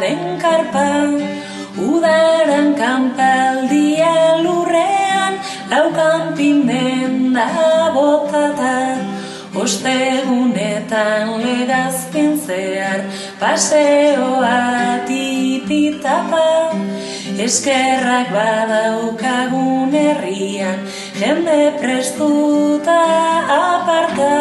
den karpa, udaran kanpaldia lurrean, laukanpinen da botata, ostegunetan legazpin zehar, paseoa tipitapa, eskerrak badaukagun herrian, jende prestuta aparta.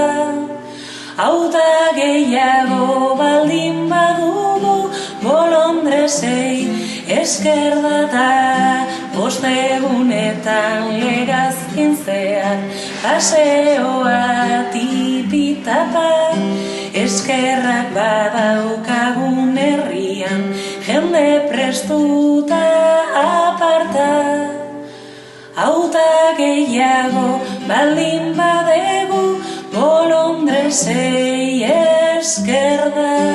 Auta gehiago baldin badugu, bolondresei esker data, ostegunetan legazpin zehar, paseoa tipitapa, eskerrak badaukagun herrian, jende prestuta aparta. Auta gehiago baldin badegu, bolondresei esker da.